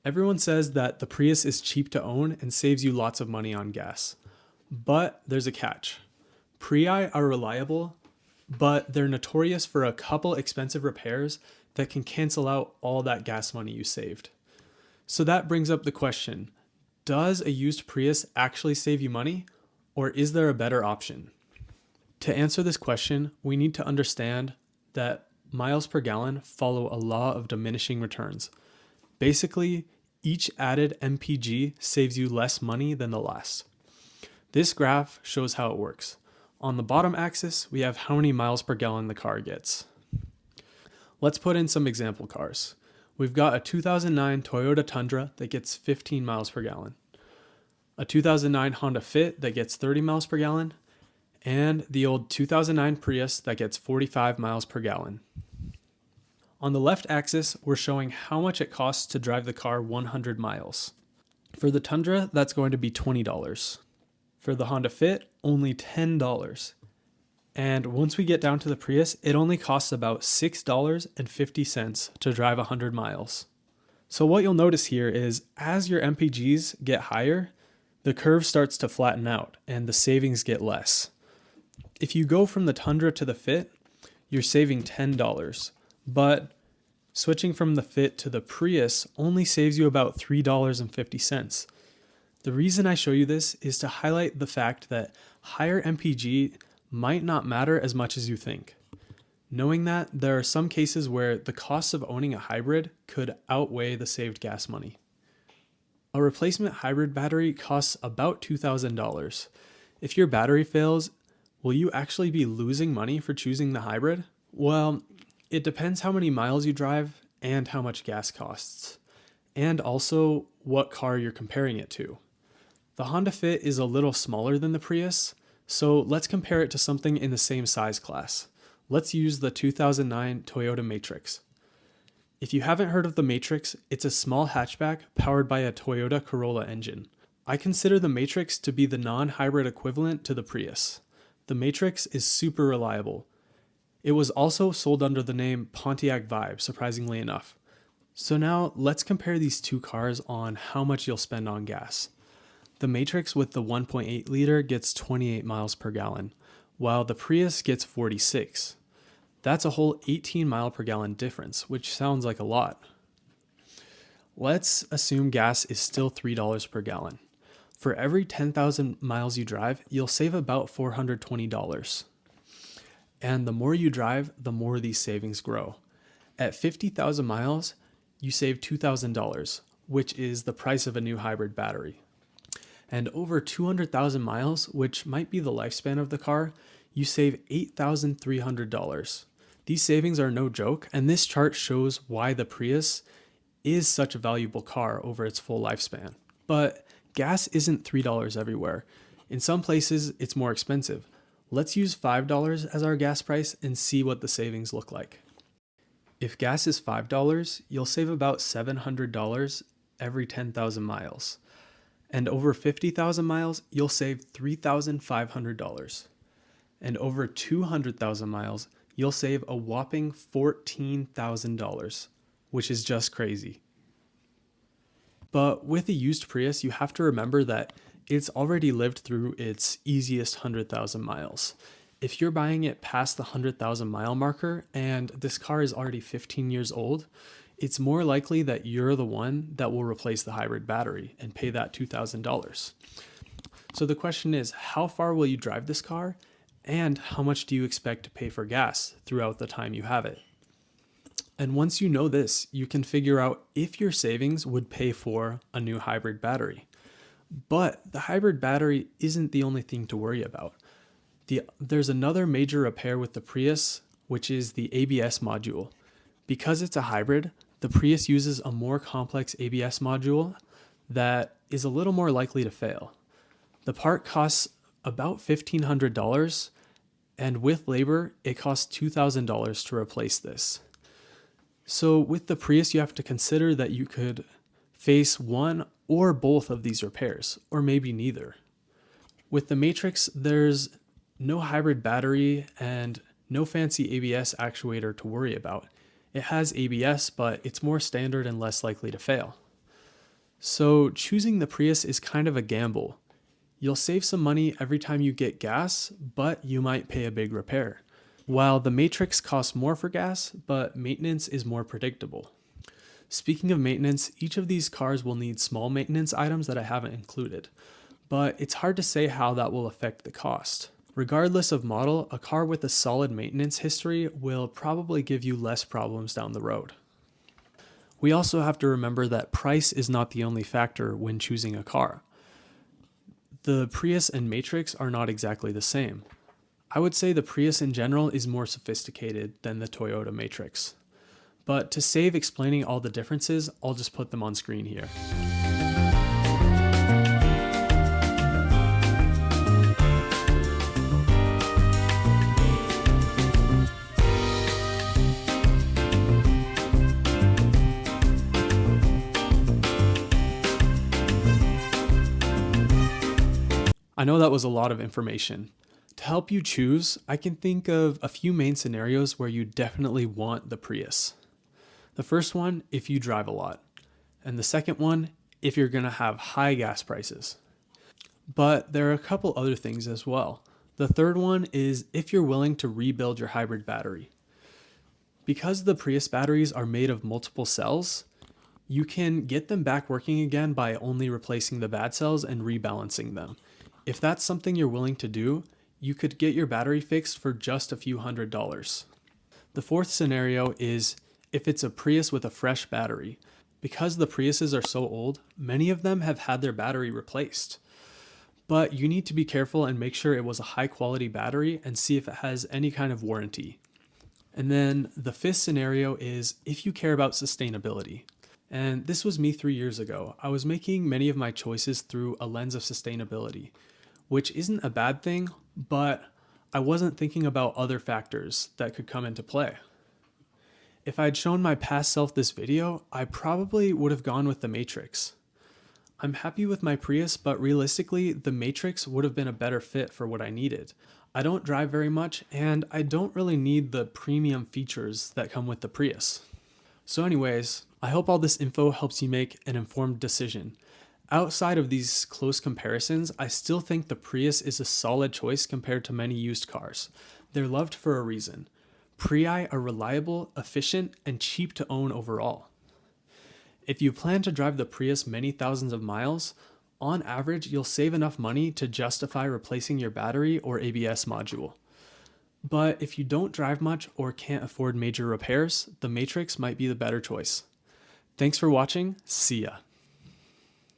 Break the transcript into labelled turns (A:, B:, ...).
A: Everyone says that the Prius is cheap to own and saves you lots of money on gas. But there's a catch. Prii are reliable, but they're notorious for a couple expensive repairs that can cancel out all that gas money you saved. So that brings up the question, does a used Prius actually save you money, or is there a better option? To answer this question, we need to understand that miles per gallon follow a law of diminishing returns. Basically, each added MPG saves you less money than the last. This graph shows how it works. On the bottom axis, we have how many miles per gallon the car gets. Let's put in some example cars. We've got a 2009 Toyota Tundra that gets 15 miles per gallon, a 2009 Honda Fit that gets 30 miles per gallon, and the old 2009 Prius that gets 45 miles per gallon. On the left axis, we're showing how much it costs to drive the car 100 miles. For the Tundra, that's going to be $20. For the Honda Fit, only $10. And once we get down to the Prius, it only costs about $6.50 to drive 100 miles. So what you'll notice here is as your MPGs get higher, the curve starts to flatten out and the savings get less. If you go from the Tundra to the Fit, you're saving $10, but switching from the Fit to the Prius only saves you about $3.50. The reason I show you this is to highlight the fact that higher MPG might not matter as much as you think. Knowing that, there are some cases where the cost of owning a hybrid could outweigh the saved gas money. A replacement hybrid battery costs about $2,000. If your battery fails, will you actually be losing money for choosing the hybrid? Well, it depends how many miles you drive and how much gas costs, and also what car you're comparing it to. The Honda Fit is a little smaller than the Prius, so let's compare it to something in the same size class. Let's use the 2009 Toyota Matrix. If you haven't heard of the Matrix, it's a small hatchback powered by a Toyota Corolla engine. I consider the Matrix to be the non-hybrid equivalent to the Prius. The Matrix is super reliable. It was also sold under the name Pontiac Vibe, surprisingly enough. So now let's compare these two cars on how much you'll spend on gas. The Matrix with the 1.8 liter gets 28 miles per gallon, while the Prius gets 46. That's a whole 18 mile per gallon difference, which sounds like a lot. Let's assume gas is still $3 per gallon. For every 10,000 miles you drive, you'll save about $420. And the more you drive, the more these savings grow. At 50,000 miles, you save $2,000, which is the price of a new hybrid battery. And over 200,000 miles, which might be the lifespan of the car, you save $8,300. These savings are no joke, and this chart shows why the Prius is such a valuable car over its full lifespan. But gas isn't $3 everywhere. In some places, it's more expensive. Let's use $5 as our gas price and see what the savings look like. If gas is $5, you'll save about $700 every 10,000 miles. And over 50,000 miles, you'll save $3,500. And over 200,000 miles, you'll save a whopping $14,000, which is just crazy. But with a used Prius, you have to remember that it's already lived through its easiest 100,000 miles. If you're buying it past the 100,000 mile marker and this car is already 15 years old, it's more likely that you're the one that will replace the hybrid battery and pay that $2,000. So the question is, how far will you drive this car? And how much do you expect to pay for gas throughout the time you have it? And once you know this, you can figure out if your savings would pay for a new hybrid battery. But the hybrid battery isn't the only thing to worry about. There's another major repair with the Prius, which is the ABS module. Because it's a hybrid, the Prius uses a more complex ABS module that is a little more likely to fail. The part costs about $1,500, and with labor, it costs $2,000 to replace this. So with the Prius, you have to consider that you could face one or both of these repairs, or maybe neither. With the Matrix, there's no hybrid battery and no fancy ABS actuator to worry about. It has ABS, but it's more standard and less likely to fail. So choosing the Prius is kind of a gamble. You'll save some money every time you get gas, but you might pay a big repair. While the Matrix costs more for gas, but maintenance is more predictable. Speaking of maintenance, each of these cars will need small maintenance items that I haven't included, but it's hard to say how that will affect the cost. Regardless of model, a car with a solid maintenance history will probably give you less problems down the road. We also have to remember that price is not the only factor when choosing a car. The Prius and Matrix are not exactly the same. I would say the Prius in general is more sophisticated than the Toyota Matrix. But to save explaining all the differences, I'll just put them on screen here. I know that was a lot of information. To help you choose, I can think of a few main scenarios where you definitely want the Prius. The first one, if you drive a lot. And the second one, if you're gonna have high gas prices. But there are a couple other things as well. The third one is if you're willing to rebuild your hybrid battery. Because the Prius batteries are made of multiple cells, you can get them back working again by only replacing the bad cells and rebalancing them. If that's something you're willing to do, you could get your battery fixed for just a few $100s. The fourth scenario is if it's a Prius with a fresh battery. Because the Priuses are so old, many of them have had their battery replaced. But you need to be careful and make sure it was a high quality battery and see if it has any kind of warranty. And then the fifth scenario is if you care about sustainability. And this was me 3 years ago. I was making many of my choices through a lens of sustainability, which isn't a bad thing, but I wasn't thinking about other factors that could come into play. If I'd shown my past self this video, I probably would have gone with the Matrix. I'm happy with my Prius, but realistically, the Matrix would have been a better fit for what I needed. I don't drive very much, and I don't really need the premium features that come with the Prius. So anyways, I hope all this info helps you make an informed decision. Outside of these close comparisons, I still think the Prius is a solid choice compared to many used cars. They're loved for a reason. Prii are reliable, efficient, and cheap to own overall. If you plan to drive the Prius many thousands of miles, on average, you'll save enough money to justify replacing your battery or ABS module. But if you don't drive much or can't afford major repairs, the Matrix might be the better choice. Thanks for watching. See ya.